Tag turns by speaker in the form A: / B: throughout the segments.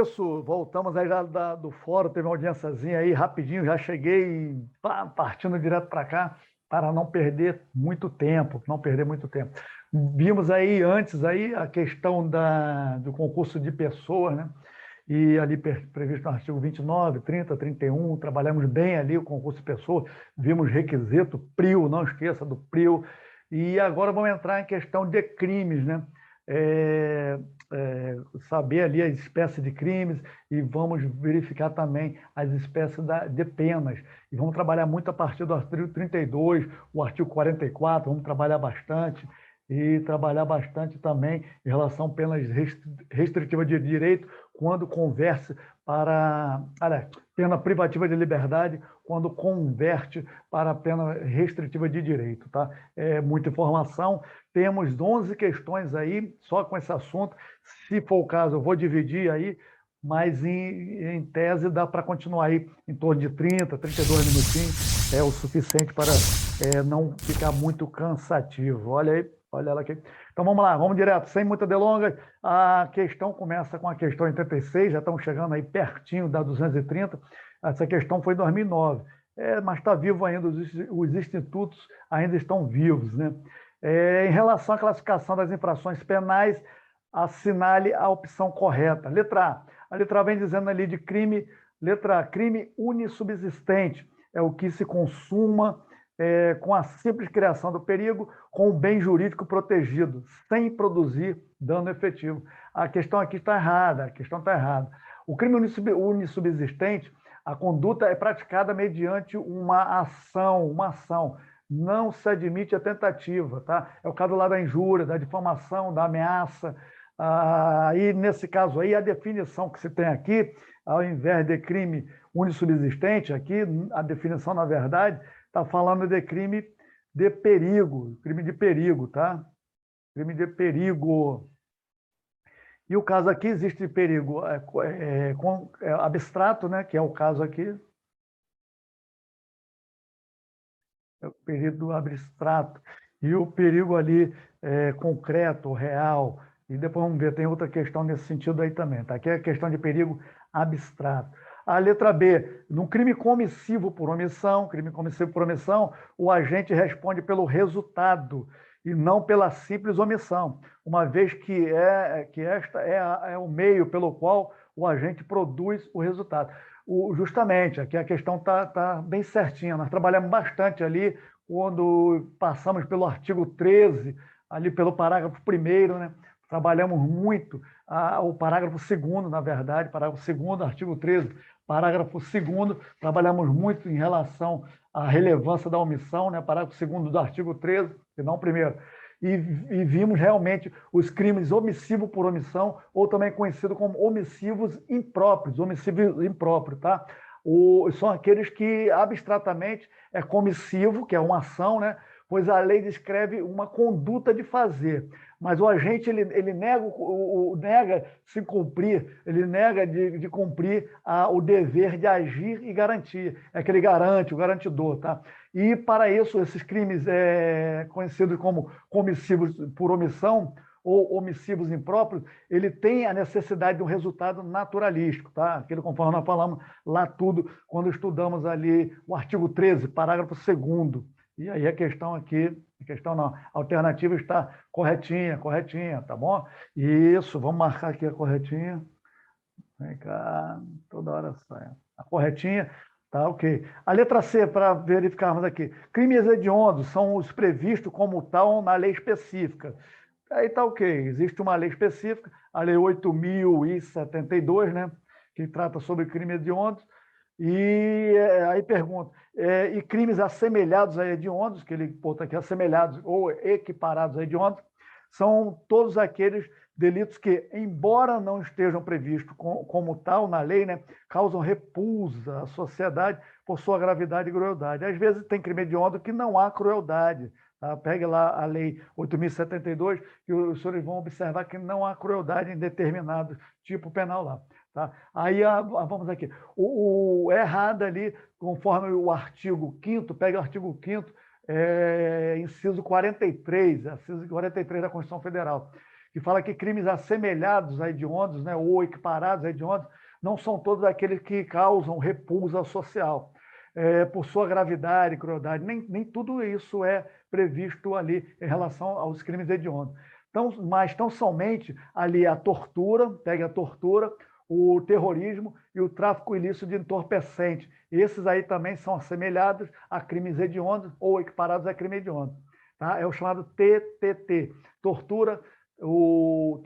A: Isso. Voltamos aí já do fórum, teve uma audiênciazinha aí, rapidinho, já cheguei partindo direto para cá, para não perder muito tempo, Vimos aí antes aí a questão do concurso de pessoas, né? E ali previsto no artigo 29, 30, 31, trabalhamos bem ali o concurso de pessoas, vimos requisito, PRIO, não esqueça do PRIO, e agora vamos entrar em questão de crimes, né? É, saber ali as espécies de crimes e vamos verificar também as espécies de penas. E vamos trabalhar muito a partir do artigo 32, o artigo 44, vamos trabalhar bastante e trabalhar bastante também em relação a penas restritivas de direito, quando converse para... Olha, pena privativa de liberdade, quando converte para pena restritiva de direito, tá? É muita informação. Temos 11 questões aí, só com esse assunto. Se for o caso, eu vou dividir aí, mas em tese dá para continuar aí em torno de 30, 32 minutinhos, é o suficiente para não ficar muito cansativo. Olha aí, olha ela aqui. Então vamos lá, vamos direto, sem muita delonga. A questão começa com a questão 86, já estamos chegando aí pertinho da 230. Essa questão foi em 2009, mas está vivo ainda, os institutos ainda estão vivos, né? Em relação à classificação das infrações penais, assinale a opção correta. Letra A. A letra A vem dizendo ali de crime. Letra A, crime unissubsistente. É o que se consuma com a simples criação do perigo, com o bem jurídico protegido, sem produzir dano efetivo. A questão aqui está errada, O crime unissubsistente, a conduta é praticada mediante uma ação. Não se admite a tentativa, tá? É o caso lá da injúria, da difamação, da ameaça. E nesse caso aí, a definição que se tem aqui, ao invés de crime unissubsistente, aqui a definição, na verdade, está falando de crime de perigo, tá? Crime de perigo. E o caso aqui existe perigo abstrato, né? Que é o caso aqui. É o perigo abstrato. E o perigo ali concreto, real. E depois vamos ver, tem outra questão nesse sentido aí também, tá? Que é a questão de perigo abstrato. A letra B, no crime comissivo por omissão, o agente responde pelo resultado e não pela simples omissão, uma vez que esta é o meio pelo qual o agente produz o resultado. Justamente, aqui a questão tá bem certinha. Nós trabalhamos bastante ali quando passamos pelo artigo 13, ali pelo parágrafo 1º, né? Trabalhamos muito o parágrafo 2º, na verdade, parágrafo 2º, artigo 13, parágrafo 2º, trabalhamos muito em relação à relevância da omissão, né? Parágrafo 2º do artigo 13, e não o primeiro. E vimos realmente os crimes omissivos por omissão, ou também conhecido como omissivos impróprios, tá? São aqueles que abstratamente é comissivo, que é uma ação, né? Pois a lei descreve uma conduta de fazer, mas o agente ele nega se cumprir, ele nega de cumprir o dever de agir e garantir, é que ele garante, o garantidor, tá? E para isso, esses crimes conhecidos como comissivos por omissão ou omissivos impróprios, ele tem a necessidade de um resultado naturalístico, tá? Aquilo conforme nós falamos lá tudo, quando estudamos ali o artigo 13, parágrafo 2º. E aí a questão aqui, a alternativa está corretinha, tá bom? Isso, vamos marcar aqui a corretinha. Vem cá, toda hora sai. A corretinha, tá ok. A letra C, para verificarmos aqui. Crimes hediondos são os previstos como tal na lei específica. Aí tá ok, existe uma lei específica, a Lei 8.072, né? Que trata sobre crimes hediondos. E aí pergunta, e crimes assemelhados a hediondos, que ele bota aqui, assemelhados ou equiparados a hediondos, são todos aqueles delitos que, embora não estejam previstos como tal na lei, né, causam repulsa à sociedade por sua gravidade e crueldade. Às vezes tem crime hediondo que não há crueldade. Tá? Pegue lá a Lei 8.072, que os senhores vão observar que não há crueldade em determinado tipo penal lá. Tá? Aí vamos aqui. O errado ali, conforme o artigo 5º, pega o artigo 5º, inciso 43 da Constituição Federal, que fala que crimes assemelhados a hediondos, né, ou equiparados a hediondos, não são todos aqueles que causam repulsa social. Por sua gravidade e crueldade, nem tudo isso é previsto ali em relação aos crimes hediondos. Então, mas tão somente ali a tortura, pega a tortura, o terrorismo e o tráfico ilícito de entorpecente. Esses aí também são assemelhados a crimes hediondos ou equiparados a crime hediondo. Tá? É o chamado TTT, tortura, o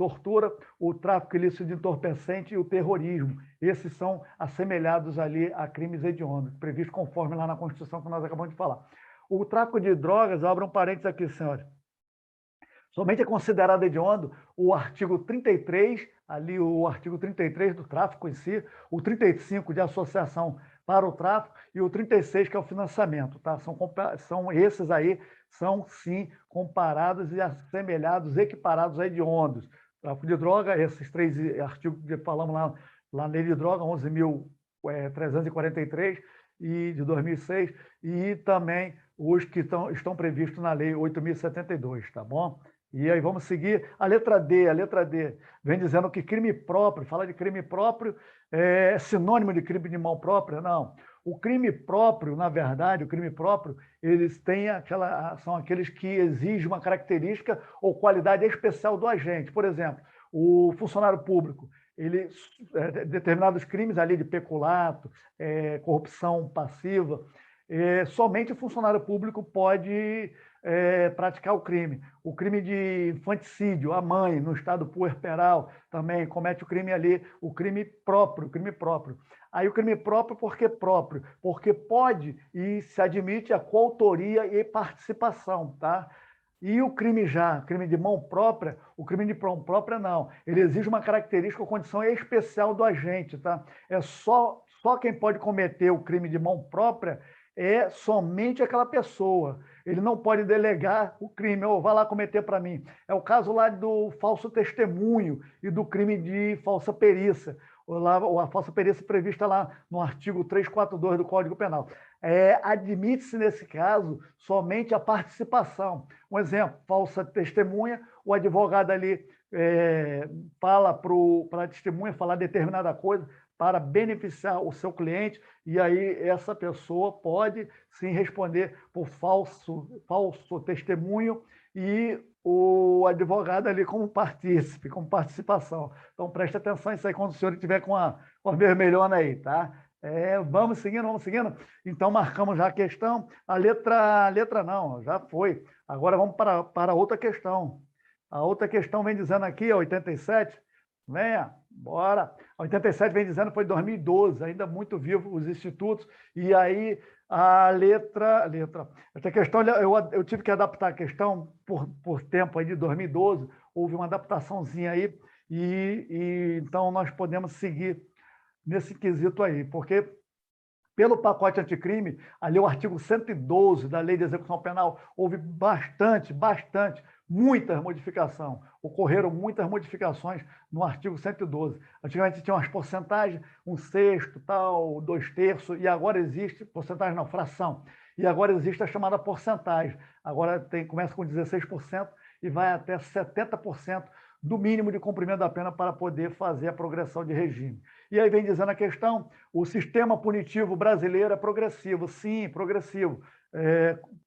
A: tráfico ilícito de entorpecente e o terrorismo. Esses são assemelhados ali a crimes hediondos, previstos conforme lá na Constituição que nós acabamos de falar. O tráfico de drogas, abra um parênteses aqui, senhores. Somente é considerado hediondo o artigo 33, ali o artigo 33 do tráfico em si, o 35 de associação para o tráfico e o 36 que é o financiamento, tá? São esses aí, são sim comparados e assemelhados, equiparados a hediondos. Tráfico de droga, esses três artigos que falamos lá na lei de droga, 11.343 e de 2006, e também os que estão previstos na lei 8.072, tá bom? E aí vamos seguir. A letra D vem dizendo que crime próprio, fala de crime próprio, é sinônimo de crime de mão própria? Não. O crime próprio, na verdade, o crime próprio, eles têm são aqueles que exigem uma característica ou qualidade especial do agente. Por exemplo, o funcionário público, determinados crimes ali de peculato, corrupção passiva, somente o funcionário público pode praticar o crime. O crime de infanticídio, a mãe, no estado puerperal, também comete o crime ali, o crime próprio. Aí o crime próprio, por que próprio? Porque pode e se admite a coautoria e participação, tá? E o crime crime de mão própria, o crime de mão própria não. Ele exige uma característica ou condição especial do agente, tá? É só quem pode cometer o crime de mão própria é somente aquela pessoa. Ele não pode delegar o crime, ou vai lá cometer para mim. É o caso lá do falso testemunho e do crime de falsa perícia. A falsa perícia prevista lá no artigo 342 do Código Penal. Admite-se, nesse caso, somente a participação. Um exemplo, falsa testemunha, o advogado ali fala para a testemunha falar determinada coisa para beneficiar o seu cliente, e aí essa pessoa pode sim responder por falso testemunho e o advogado ali como partícipe, como participação. Então preste atenção nisso aí quando o senhor estiver com a vermelhona aí, tá? Vamos seguindo. Então marcamos já a questão. A letra não, já foi. Agora vamos para outra questão. A outra questão vem dizendo aqui, 87, venha, bora. A 87 vem dizendo que foi 2012, ainda muito vivo os institutos, e aí a letra. Essa questão, eu tive que adaptar a questão por tempo aí de 2012, houve uma adaptaçãozinha aí, e então nós podemos seguir nesse quesito aí, porque pelo pacote anticrime, ali o artigo 112 da Lei de Execução Penal, houve muitas modificações. Ocorreram muitas modificações no artigo 112. Antigamente tinha umas porcentagens, 1/6, tal, 2/3, e agora existe, porcentagem não, fração. E agora existe a chamada porcentagem. Agora começa com 16% e vai até 70% do mínimo de cumprimento da pena para poder fazer a progressão de regime. E aí vem dizendo a questão, o sistema punitivo brasileiro é progressivo. Sim, progressivo.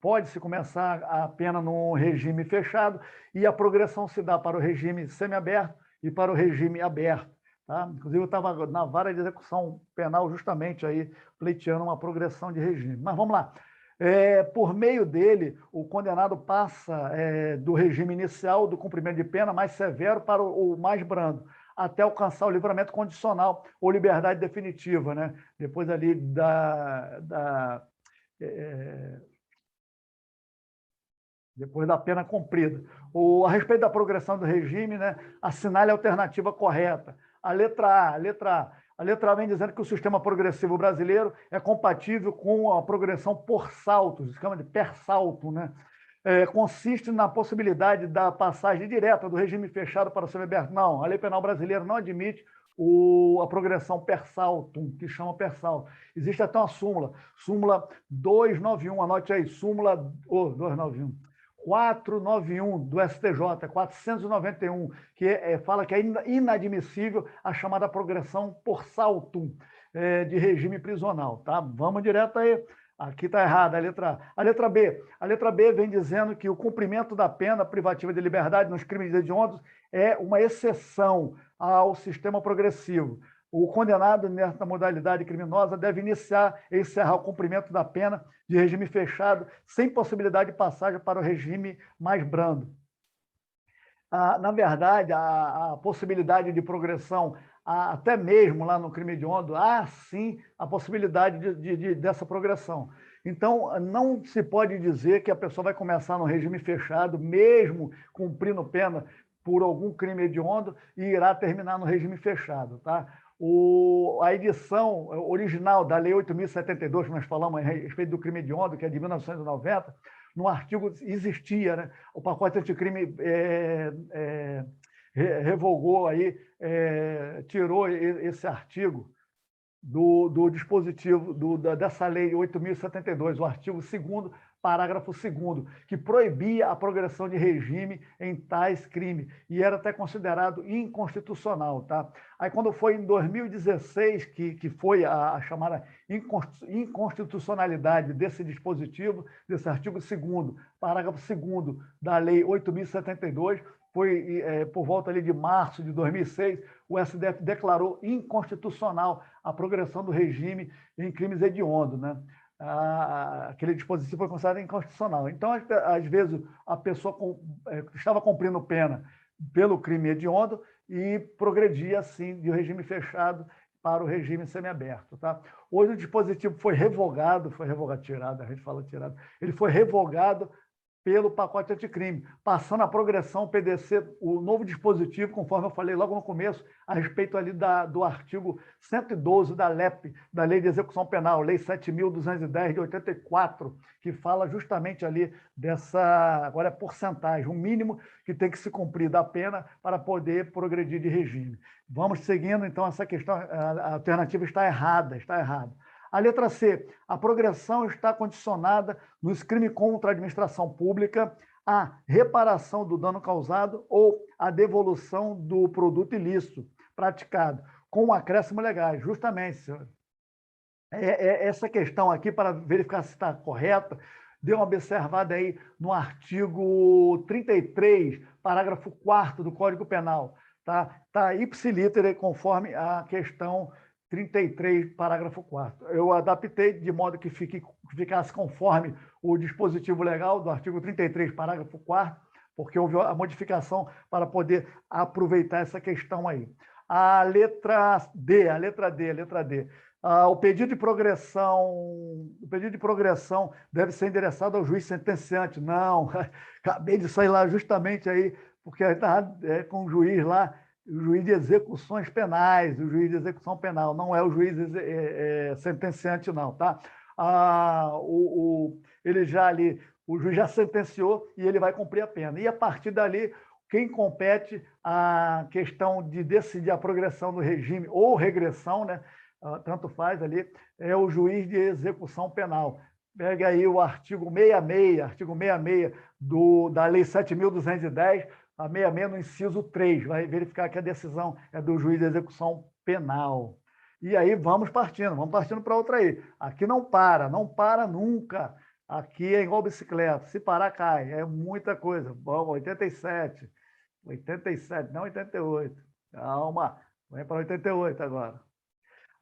A: Pode-se começar a pena no regime fechado e a progressão se dá para o regime semiaberto e para o regime aberto. Tá? Inclusive, eu estava na vara de execução penal justamente aí pleiteando uma progressão de regime. Mas vamos lá. Por meio dele, o condenado passa do regime inicial do cumprimento de pena mais severo para o mais brando, até alcançar o livramento condicional ou liberdade definitiva, né? Depois ali depois da pena cumprida. A respeito da progressão do regime, né, assinale a alternativa correta. A letra A vem dizendo que o sistema progressivo brasileiro é compatível com a progressão por saltos, se chama de per saltum, né? Consiste na possibilidade da passagem direta do regime fechado para o semiaberto. Não, a lei penal brasileira não admite a progressão per saltum, que chama per saltum. Existe até uma súmula 291, anote aí, súmula 291. 491 do STJ, 491, que fala que é inadmissível a chamada progressão por saltum de regime prisional. Tá? Vamos direto aí. Aqui está errada a letra A. A letra B. A letra B vem dizendo que o cumprimento da pena privativa de liberdade nos crimes hediondos é uma exceção ao sistema progressivo. O condenado nesta modalidade criminosa deve iniciar e encerrar o cumprimento da pena de regime fechado, sem possibilidade de passagem para o regime mais brando. Na verdade, a possibilidade de progressão, até mesmo lá no crime hediondo, há sim a possibilidade dessa progressão. Então, não se pode dizer que a pessoa vai começar no regime fechado, mesmo cumprindo pena por algum crime hediondo, e irá terminar no regime fechado. Tá? A edição original da Lei 8.072, que nós falamos a respeito do crime hediondo, que é de 1990, no artigo existia, né? O pacote anticrime revogou aí, tirou esse artigo do dispositivo dessa lei 8.072, o artigo 2º, parágrafo 2º, que proibia a progressão de regime em tais crimes, e era até considerado inconstitucional. Tá? Aí, quando foi em 2016 que foi a chamada inconstitucionalidade desse dispositivo, desse artigo 2º, parágrafo 2º da lei 8.072, foi por volta ali de março de 2006, o STF declarou inconstitucional a progressão do regime em crimes hediondos, né? Aquele dispositivo foi considerado inconstitucional. Então, às vezes, a pessoa estava cumprindo pena pelo crime hediondo e progredia, assim, de regime fechado para o regime semiaberto. Tá? Hoje o dispositivo foi revogado, tirado, a gente fala tirado, ele foi revogado pelo pacote anticrime, passando a progressão PDC, o novo dispositivo, conforme eu falei logo no começo, a respeito ali do artigo 112 da LEP, da Lei de Execução Penal, Lei 7.210 de 84, que fala justamente ali dessa, agora é porcentagem, um mínimo que tem que se cumprir da pena para poder progredir de regime. Vamos seguindo, então, essa questão, a alternativa está errada, está errada. A letra C, a progressão está condicionada nos crimes contra a administração pública à reparação do dano causado ou à devolução do produto ilícito praticado, com acréscimo legais. Justamente, senhor. Essa questão aqui, para verificar se está correta, dê uma observada aí no artigo 33, parágrafo 4º do Código Penal. Tá ipsiliter, conforme a questão 33, parágrafo 4º. Eu adaptei de modo que ficasse conforme o dispositivo legal do artigo 33, parágrafo 4º, porque houve a modificação para poder aproveitar essa questão aí. A letra D. O pedido de progressão deve ser endereçado ao juiz sentenciante. Não, acabei de sair lá justamente aí, porque estava com o juiz lá, o juiz de execuções penais, o juiz de execução penal, não é o juiz sentenciante, não, tá? Ele já ali, o juiz já sentenciou e ele vai cumprir a pena. E a partir dali, quem compete a questão de decidir a progressão do regime ou regressão, né? Tanto faz ali, é o juiz de execução penal. Pega aí o artigo 66 da Lei 7.210, a 66 no inciso 3, vai verificar que a decisão é do juiz de execução penal. E aí vamos partindo para outra aí. Aqui não para nunca. Aqui é igual bicicleta, se parar cai, é muita coisa. Vamos, 87, não 88. Calma, vem para 88 agora.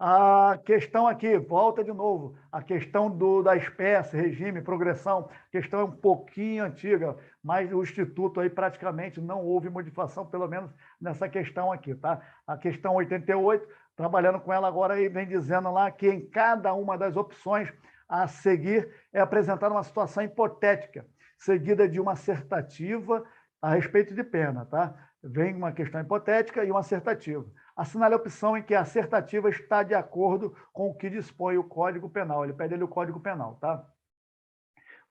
A: A questão aqui, volta de novo, a questão da espécie, regime, progressão, questão é um pouquinho antiga, mas o Instituto aí praticamente não houve modificação, pelo menos nessa questão aqui, tá? A questão 88, trabalhando com ela agora, aí vem dizendo lá que em cada uma das opções a seguir é apresentar uma situação hipotética, seguida de uma assertativa a respeito de pena, tá? Vem uma questão hipotética e uma assertativa. Assinale a opção em que a assertativa está de acordo com o que dispõe o Código Penal. Ele pede ali o Código Penal, tá?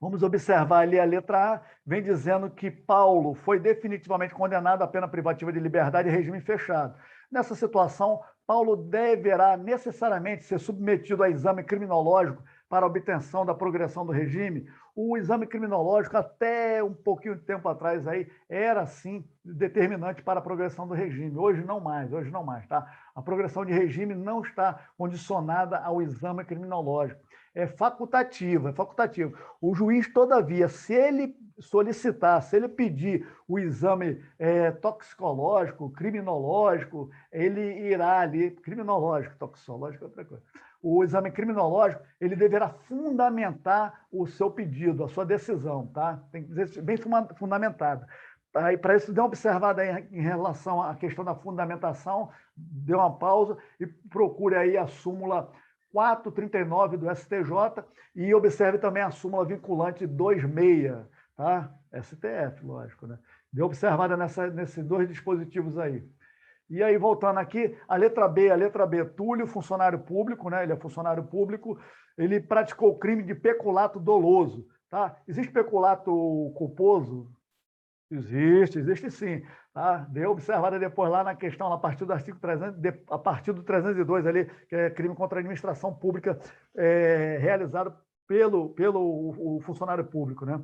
A: Vamos observar ali a letra A, vem dizendo que Paulo foi definitivamente condenado à pena privativa de liberdade em regime fechado. Nessa situação, Paulo deverá necessariamente ser submetido a exame criminológico para a obtenção da progressão do regime, o exame criminológico, até um pouquinho de tempo atrás, aí, era, sim, determinante para a progressão do regime. Hoje não mais, tá? A progressão de regime não está condicionada ao exame criminológico. É facultativa, é facultativa. O juiz, todavia, se ele solicitar, se ele pedir o exame toxicológico, criminológico, ele irá ali, criminológico, toxicológico é outra coisa. O exame criminológico, ele deverá fundamentar o seu pedido, a sua decisão, tá? Tem que ser bem fundamentado. Aí, para isso, dê uma observada aí em relação à questão da fundamentação, dê uma pausa e procure aí a súmula 439 do STJ e observe também a súmula vinculante 26, tá? STF, lógico, né? Dê observada nesses dois dispositivos aí. E aí, voltando aqui, a letra B, Túlio, funcionário público, né? Ele é funcionário público, ele praticou crime de peculato doloso, tá? Existe peculato culposo? Existe sim. Tá? Dê observada depois lá na questão, a partir do artigo 300, a partir do 302 ali, que é crime contra a administração pública realizado pelo o funcionário público, né?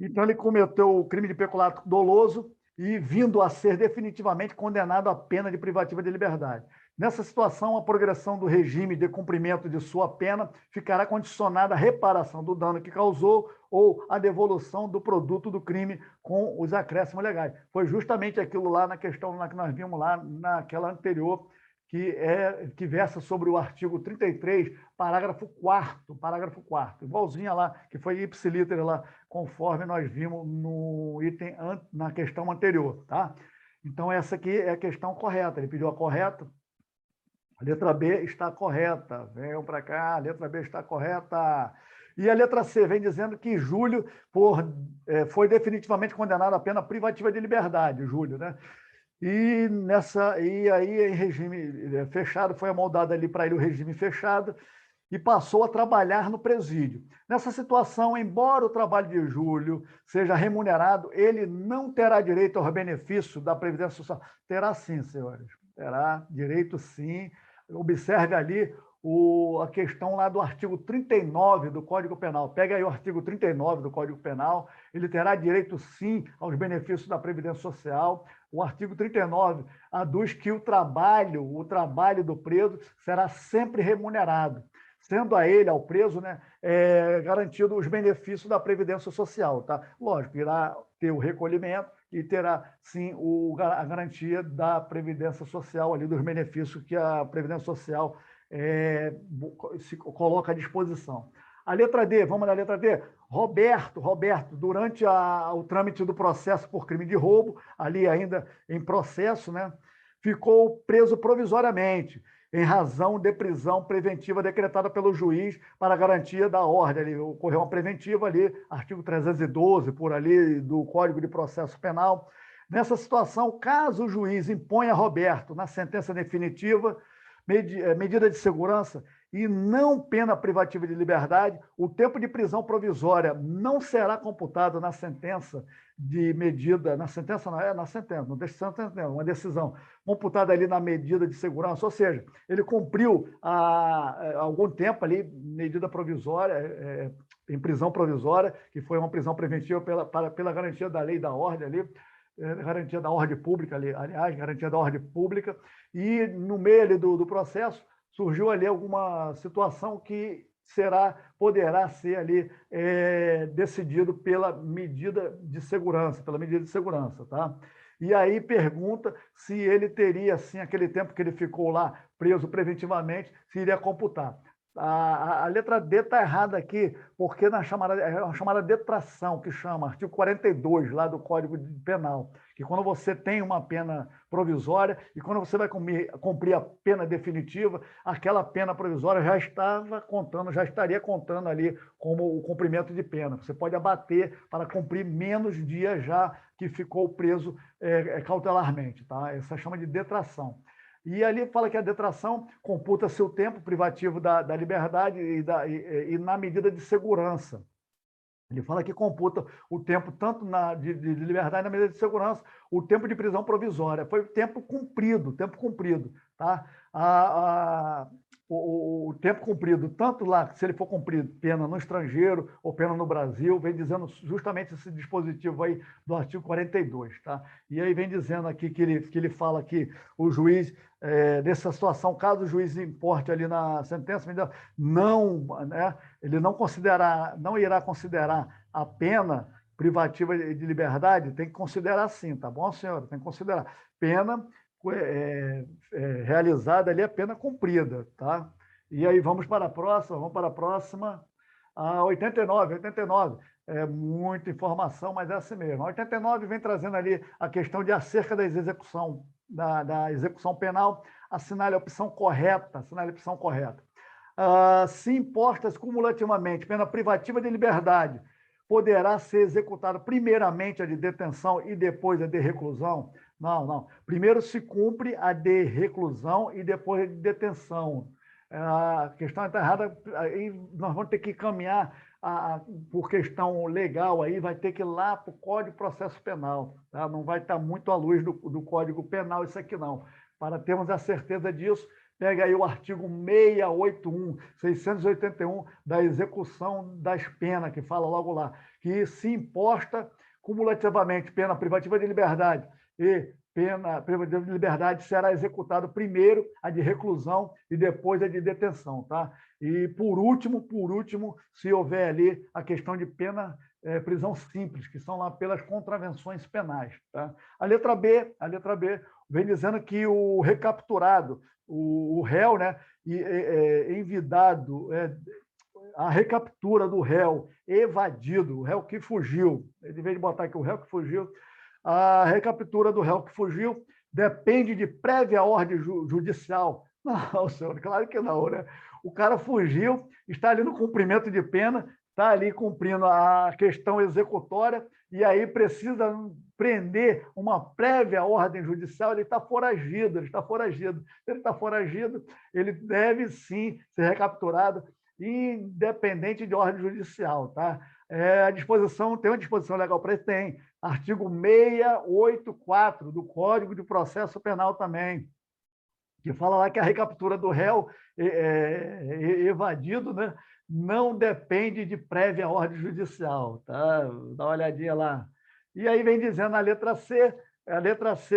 A: Então, ele cometeu o crime de peculato doloso e vindo a ser definitivamente condenado à pena de privativa de liberdade. Nessa situação, a progressão do regime de cumprimento de sua pena ficará condicionada à reparação do dano que causou ou à devolução do produto do crime com os acréscimos legais. Foi justamente aquilo lá na questão lá que nós vimos lá naquela anterior, que versa sobre o artigo 33, parágrafo 4º, igualzinha lá, que foi ipsiliter lá, conforme nós vimos no item na questão anterior, tá? Então, essa aqui é a questão correta. Ele pediu a correta. A letra B está correta. Venham para cá, a letra B está correta. E a letra C vem dizendo que Júlio foi definitivamente condenado à pena privativa de liberdade, Júlio, né? E aí, em regime fechado, foi amoldado ali para ele o regime fechado e passou a trabalhar no presídio. Nessa situação, embora o trabalho de Júlio seja remunerado, ele não terá direito ao benefício da Previdência Social. Terá sim, senhores. Terá direito sim. Observe ali a questão lá do artigo 39 do Código Penal. Pega aí o artigo 39 do Código Penal. Ele terá direito sim aos benefícios da Previdência Social. O artigo 39 aduz que o trabalho do preso será sempre remunerado, sendo a ele, ao preso, né, garantido os benefícios da Previdência Social. Tá? Lógico, irá ter o recolhimento e terá, sim, a garantia da Previdência Social, ali, dos benefícios que a Previdência Social se coloca à disposição. A letra D, vamos na letra D. Roberto, durante o trâmite do processo por crime de roubo, ali ainda em processo, né, ficou preso provisoriamente, em razão de prisão preventiva decretada pelo juiz para garantia da ordem. Ali, ocorreu uma preventiva ali, artigo 312, por ali, do Código de Processo Penal. Nessa situação, caso o juiz imponha a Roberto, na sentença definitiva, medida de segurança e não pena privativa de liberdade, o tempo de prisão provisória não será computado na sentença de medida, na sentença, não deixa de ser uma decisão, computada ali na medida de segurança, ou seja, ele cumpriu há algum tempo ali, medida provisória, em prisão provisória, que foi uma prisão preventiva pela garantia da lei e da ordem ali, garantia da ordem pública, aliás, garantia da ordem pública, e no meio ali do processo surgiu ali alguma situação que poderá ser ali decidido pela medida de segurança, tá? E aí pergunta se ele teria, assim, aquele tempo que ele ficou lá preso preventivamente, se iria computar. A letra D está errada aqui, porque é uma chamada detração, que chama, artigo 42 lá do Código Penal, que quando você tem uma pena provisória e quando você vai cumprir a pena definitiva, aquela pena provisória já estaria contando ali como o cumprimento de pena. Você pode abater para cumprir menos dias já que ficou preso cautelarmente, tá? Essa chama de detração. E ali fala que a detração computa-se o tempo privativo da liberdade e na medida de segurança. Ele fala que computa o tempo tanto de liberdade na medida de segurança, o tempo de prisão provisória. Foi tempo cumprido, tá? o tempo cumprido, tanto lá, se ele for cumprido pena no estrangeiro ou pena no Brasil, vem dizendo justamente esse dispositivo aí do artigo 42, tá? E aí vem dizendo aqui que ele fala que o juiz, nessa situação, caso o juiz importe ali na sentença, não, né, ele não irá considerar a pena privativa de liberdade, tem que considerar sim, tá bom, senhora? Tem que considerar pena realizada ali, a pena cumprida, tá? E aí vamos para a próxima, a 89, é muita informação, mas é assim mesmo. A 89 vem trazendo ali a questão de acerca da execução, da execução penal, assinale a opção correta, se impostas cumulativamente pena privativa de liberdade, poderá ser executada primeiramente a de detenção e depois a de reclusão? Não. Primeiro se cumpre a de reclusão e depois a de detenção. A questão está errada, aí nós vamos ter que caminhar por questão legal, aí vai ter que ir lá para o Código de Processo Penal. Tá? Não vai estar muito à luz do Código Penal isso aqui, não. Para termos a certeza disso, pega aí o artigo 681 da execução das penas, que fala logo lá, que se imposta cumulativamente pena privativa de liberdade e pena privativa de liberdade será executado primeiro a de reclusão e depois a de detenção, tá? E por último, se houver ali a questão de pena prisão simples, que são lá pelas contravenções penais, tá? A letra B vem dizendo que o recapturado, o réu, né, envidado, a recaptura do réu evadido, o réu que fugiu, em vez de botar aqui o réu que fugiu, a recaptura do réu que fugiu depende de prévia ordem judicial. Não, senhor, claro que não, né? O cara fugiu, está ali no cumprimento de pena, está ali cumprindo a questão executória e aí precisa prender uma prévia ordem judicial, ele está foragido. Se ele está foragido, ele deve sim ser recapturado, independente de ordem judicial, tá? Tem uma disposição legal para isso? Tem. Artigo 684 do Código de Processo Penal também, que fala lá que a recaptura do réu evadido, né, não depende de prévia ordem judicial, tá? Dá uma olhadinha lá. E aí vem dizendo a letra C,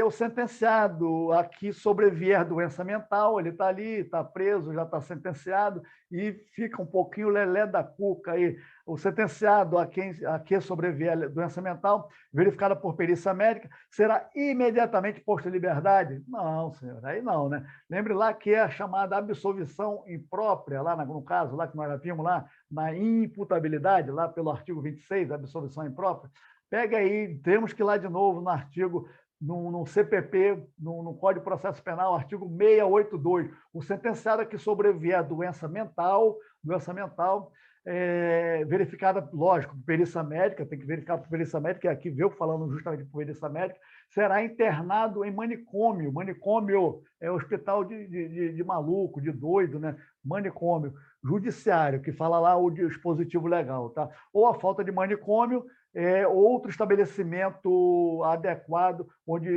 A: o sentenciado a que sobrevier doença mental, ele está ali, está preso, já está sentenciado, e fica um pouquinho lelé da cuca aí. O sentenciado a que sobrevier doença mental, verificada por perícia médica, será imediatamente posto em liberdade? Não, senhor, aí não, né? Lembre lá que é a chamada absolvição imprópria, lá no caso, lá que nós já vimos lá, na imputabilidade, lá pelo artigo 26, absolvição imprópria. Pega aí, temos que ir lá de novo no artigo, no CPP, no Código de Processo Penal, artigo 682. O sentenciado a que sobrevier a doença mental, verificada, lógico, por perícia médica, tem que verificar por perícia médica, e aqui veio falando justamente por perícia médica, será internado em manicômio. Manicômio é hospital de maluco, de doido, né? Manicômio judiciário, que fala lá o dispositivo legal, tá? Ou a falta de manicômio, outro estabelecimento adequado onde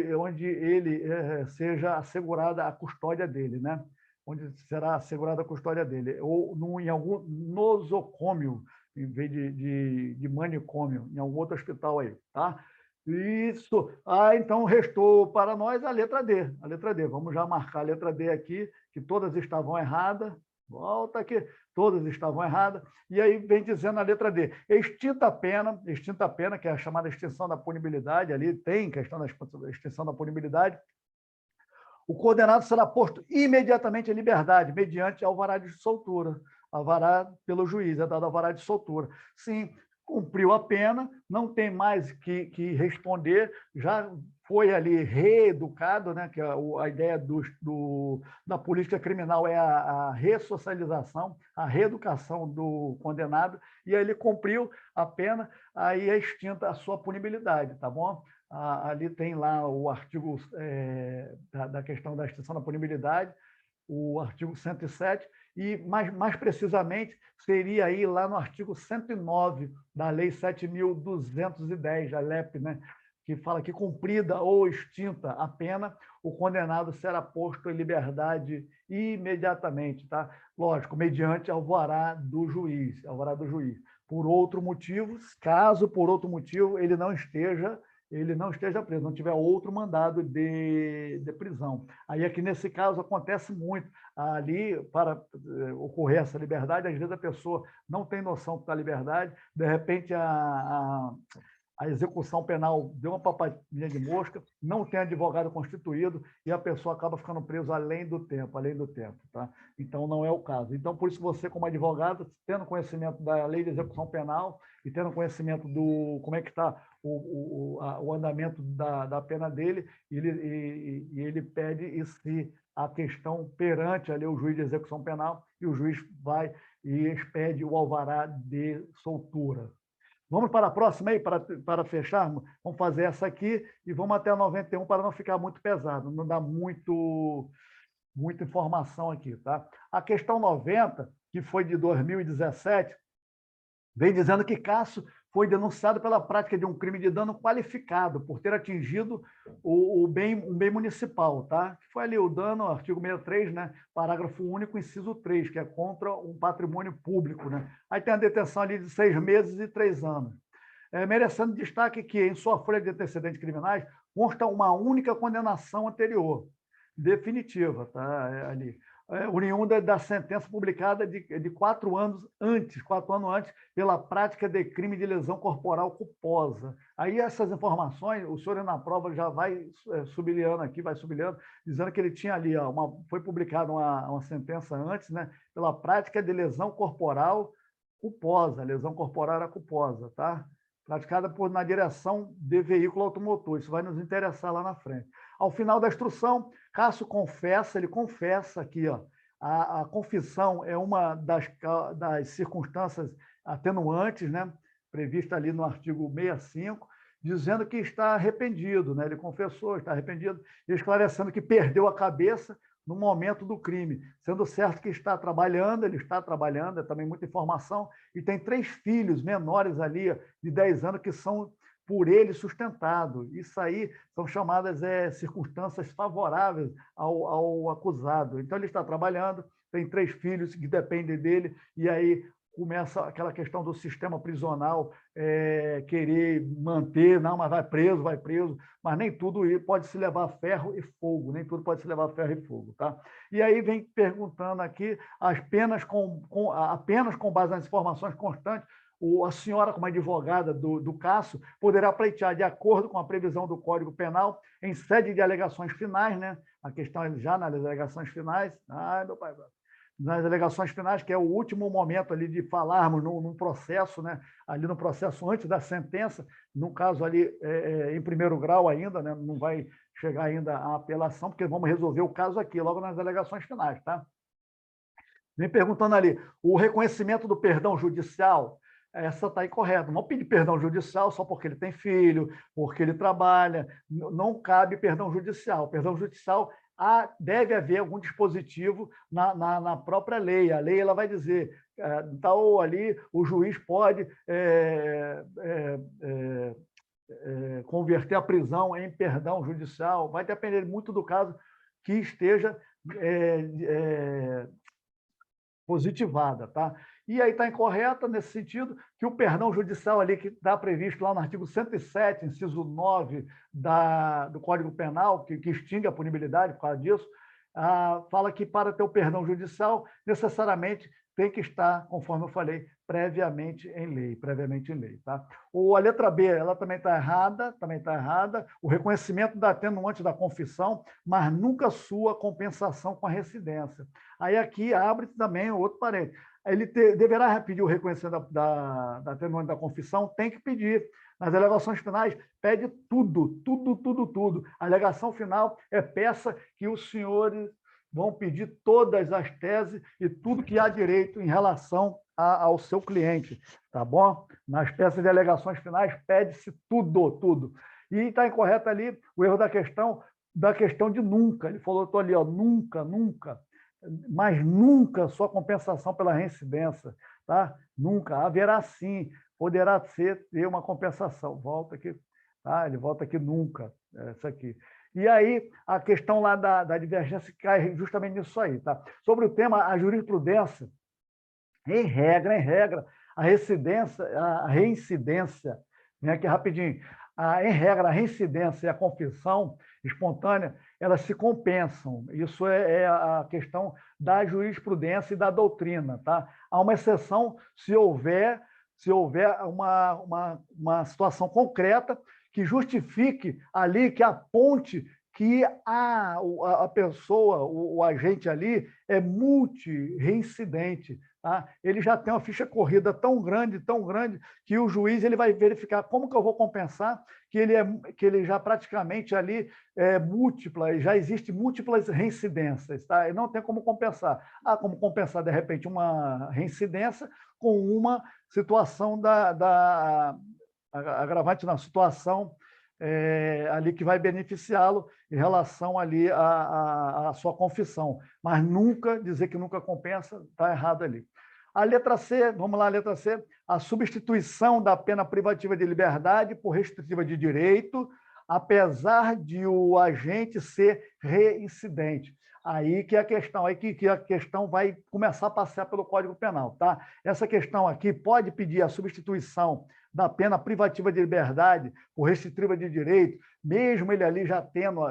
A: ele seja assegurada a custódia dele, né? Onde será assegurada a custódia dele, ou em algum nosocômio, em vez de manicômio, em algum outro hospital aí, tá? Isso. Então restou para nós a letra D. Vamos já marcar a letra D aqui, que todas estavam erradas. Volta aqui, todas estavam erradas. E aí vem dizendo a letra D. Extinta a pena, que é a chamada extinção da punibilidade, ali tem questão da extinção da punibilidade. O condenado será posto imediatamente em liberdade, mediante alvará de soltura. Alvará pelo juiz, é dado alvará de soltura. Sim, cumpriu a pena, não tem mais que responder, já foi ali reeducado, né? Que a ideia da política criminal é a ressocialização, a reeducação do condenado, e aí ele cumpriu a pena, aí é extinta a sua punibilidade, tá bom? Ali tem lá o artigo da questão da extinção da punibilidade, o artigo 107, e mais precisamente seria aí lá no artigo 109 da Lei 7.210, a LEP, né, que fala que cumprida ou extinta a pena, o condenado será posto em liberdade imediatamente, tá? Lógico, mediante alvará do juiz, alvará do juiz. Por outro motivo, caso por outro motivo ele não esteja preso, não tiver outro mandado de prisão. Aí aqui nesse caso acontece muito. Ali, para ocorrer essa liberdade, às vezes a pessoa não tem noção da liberdade, de repente a execução penal deu uma papadinha de mosca, não tem advogado constituído e a pessoa acaba ficando presa além do tempo, tá? Então, não é o caso. Então, por isso, você, como advogado, tendo conhecimento da lei de execução penal e tendo conhecimento do como é que está o andamento da pena dele, ele pede e se a questão perante ali o juiz de execução penal e o juiz vai e expede o alvará de soltura. Vamos para a próxima aí, para fecharmos? Vamos fazer essa aqui e vamos até a 91 para não ficar muito pesado, não dar muita informação aqui. Tá? A questão 90, que foi de 2017, vem dizendo que Cássio foi denunciado pela prática de um crime de dano qualificado por ter atingido um bem municipal, tá? Que foi ali o dano, artigo 63, né? Parágrafo único, inciso 3, que é contra um patrimônio público, né? Aí tem a detenção ali de 6 meses e 3 anos. Merecendo destaque que, em sua folha de antecedentes criminais, consta uma única condenação anterior, definitiva, tá? Ali. Oriunda da sentença publicada de 4 anos antes, pela prática de crime de lesão corporal culposa. Aí essas informações, o senhor na prova já vai sublinhando aqui, dizendo que ele tinha ali, foi publicada uma sentença antes, né, pela prática de lesão corporal culposa, a lesão corporal era culposa, tá? Praticada na direção de veículo automotor, isso vai nos interessar lá na frente. Ao final da instrução, Cássio ele confessa aqui, ó, a confissão é uma das circunstâncias atenuantes, né, prevista ali no artigo 65, dizendo que está arrependido, né, ele confessou, está arrependido, esclarecendo que perdeu a cabeça no momento do crime, sendo certo que ele está trabalhando, é também muita informação, e tem 3 filhos menores ali, de 10 anos, que são por ele sustentado. Isso aí são chamadas circunstâncias favoráveis ao acusado. Então, ele está trabalhando, tem 3 filhos que dependem dele, e aí começa aquela questão do sistema prisional querer manter, não, mas vai preso, mas nem tudo pode se levar a ferro e fogo, tá? E aí vem perguntando aqui apenas com base nas informações constantes, a senhora, como advogada do Cássio, poderá pleitear, de acordo com a previsão do Código Penal, em sede de alegações finais, né? A questão é já nas alegações finais. Ai, meu pai, nas alegações finais, que é o último momento ali de falarmos num processo, né? Ali no processo antes da sentença, no caso ali em primeiro grau ainda, né? Não vai chegar ainda à apelação, porque vamos resolver o caso aqui, logo nas alegações finais, tá? Vem perguntando ali, o reconhecimento do perdão judicial, essa está incorreta. Não pedir perdão judicial só porque ele tem filho, porque ele trabalha, não cabe perdão judicial. Perdão judicial deve haver algum dispositivo na própria lei. A lei ela vai dizer, então ali o juiz pode converter a prisão em perdão judicial. Vai depender muito do caso que esteja positivada, tá? E aí está incorreta nesse sentido que o perdão judicial ali que está previsto lá no artigo 107, inciso 9 do Código Penal, que extingue a punibilidade por causa disso, fala que para ter o perdão judicial, necessariamente tem que estar, conforme eu falei, previamente em lei, tá? A letra B, ela também está errada, o reconhecimento da atenuante da confissão, mas nunca sua compensação com a residência. Aí aqui abre também outro parênteses. Ele deverá pedir o reconhecimento da atenuante da confissão, tem que pedir. Nas alegações finais, pede tudo. A alegação final é peça que os senhores vão pedir todas as teses e tudo que há direito em relação ao seu cliente, tá bom? Nas peças de alegações finais, pede-se tudo. E está incorreto ali o erro da questão de nunca. Ele falou, estou ali, ó, nunca, mas nunca sua compensação pela reincidência, tá? Nunca. Haverá sim, poderá ter uma compensação. Volta aqui, tá? Ele volta aqui nunca, isso aqui. E aí, a questão lá da divergência cai justamente nisso aí. Tá? Sobre o tema, a jurisprudência, em regra, a reincidência, né, aqui rapidinho, em regra, a reincidência e a confissão espontânea, elas se compensam. Isso é a questão da jurisprudência e da doutrina. Tá? Há uma exceção se houver uma situação concreta que justifique ali, que aponte que a pessoa, o agente ali, é multireincidente. Tá? Ele já tem uma ficha corrida tão grande, que o juiz ele vai verificar como que eu vou compensar, que ele já praticamente ali já existe múltiplas reincidências, tá? E não tem como compensar. Há como compensar, de repente, uma reincidência com uma situação agravante, na situação ali que vai beneficiá-lo em relação ali à sua confissão. Mas nunca dizer que nunca compensa, está errado ali. A letra C, vamos lá, a letra C, a substituição da pena privativa de liberdade por restritiva de direito, apesar de o agente ser reincidente. Aí que é a questão, aí que a questão vai começar a passear pelo Código Penal, tá? Essa questão aqui pode pedir a substituição da pena privativa de liberdade por restritiva de direito, mesmo ele ali já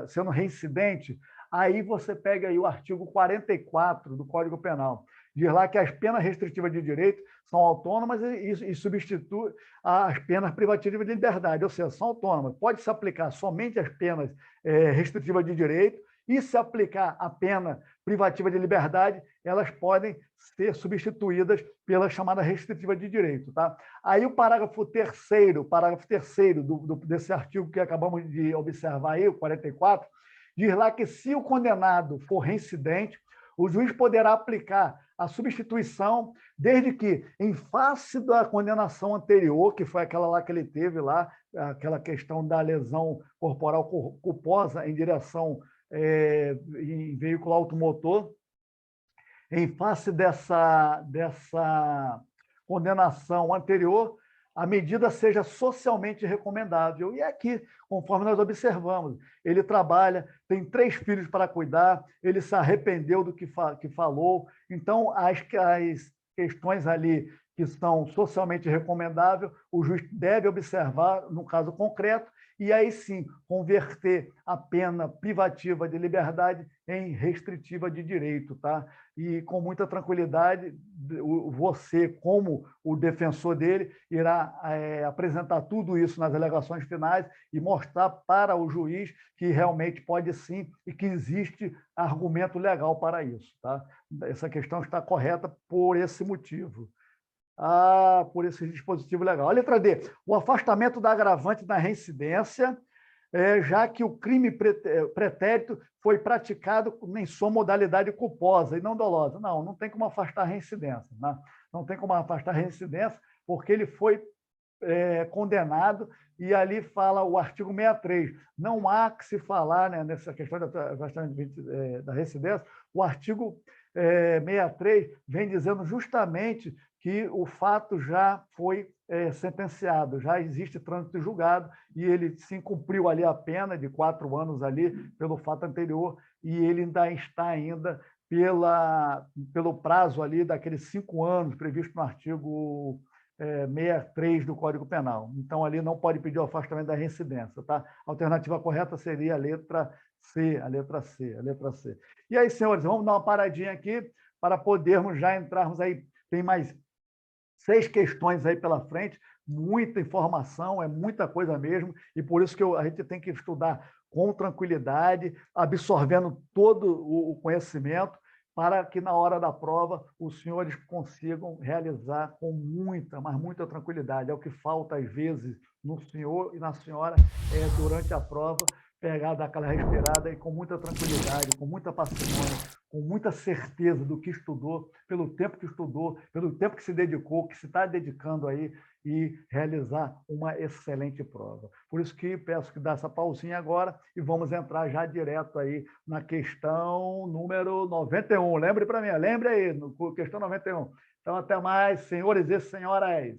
A: sendo reincidente, aí você pega aí o artigo 44 do Código Penal. Diz lá que as penas restritivas de direito são autônomas e substitui as penas privativas de liberdade, ou seja, são autônomas. Pode se aplicar somente as penas restritivas de direito, e se aplicar a pena privativa de liberdade, elas podem ser substituídas pela chamada restritiva de direito. Tá? Aí o parágrafo terceiro desse artigo que acabamos de observar aí, o 44, diz lá que se o condenado for reincidente, o juiz poderá aplicar a substituição, desde que, em face da condenação anterior, que foi aquela lá que ele teve lá, aquela questão da lesão corporal culposa em direção em veículo automotor, em face dessa condenação anterior, a medida seja socialmente recomendável. E aqui, conforme nós observamos, ele trabalha, tem 3 filhos para cuidar, ele se arrependeu do que falou. Então, as questões ali que são socialmente recomendáveis, o juiz deve observar no caso concreto, e aí sim converter a pena privativa de liberdade em restritiva de direito, tá? E com muita tranquilidade, você, como o defensor dele, irá apresentar tudo isso nas alegações finais e mostrar para o juiz que realmente pode sim e que existe argumento legal para isso, tá? Essa questão está correta por esse motivo. Por esse dispositivo legal. A letra D, o afastamento da agravante da reincidência, já que o crime pretérito foi praticado em sua modalidade culposa e não dolosa. Não tem como afastar a reincidência. Né? Não tem como afastar a reincidência, porque ele foi condenado, e ali fala o artigo 63. Não há que se falar, né, nessa questão da reincidência, o artigo 63 vem dizendo justamente que o fato já foi sentenciado, já existe trânsito julgado, e ele sim cumpriu ali a pena de 4 anos ali pelo fato anterior, e ele ainda está pelo prazo ali daqueles 5 anos previsto no artigo 63 do Código Penal. Então, ali não pode pedir o afastamento da reincidência. Tá? A alternativa correta seria a letra C. E aí, senhores, vamos dar uma paradinha aqui para podermos já entrarmos aí. Tem mais 6 questões aí pela frente, muita informação, é muita coisa mesmo, e por isso que a gente tem que estudar com tranquilidade, absorvendo todo o conhecimento, para que na hora da prova os senhores consigam realizar com muita, mas muita tranquilidade. É o que falta, às vezes, no senhor e na senhora durante a prova, pegar, dar aquela respirada e com muita tranquilidade, com muita parcimônia, com muita certeza do que estudou, pelo tempo que estudou, pelo tempo que se dedicou, que se está dedicando aí, e realizar uma excelente prova. Por isso que peço que dá essa pausinha agora e vamos entrar já direto aí na questão número 91. Lembre para mim, lembre aí, questão 91. Então, até mais, senhores e senhoras.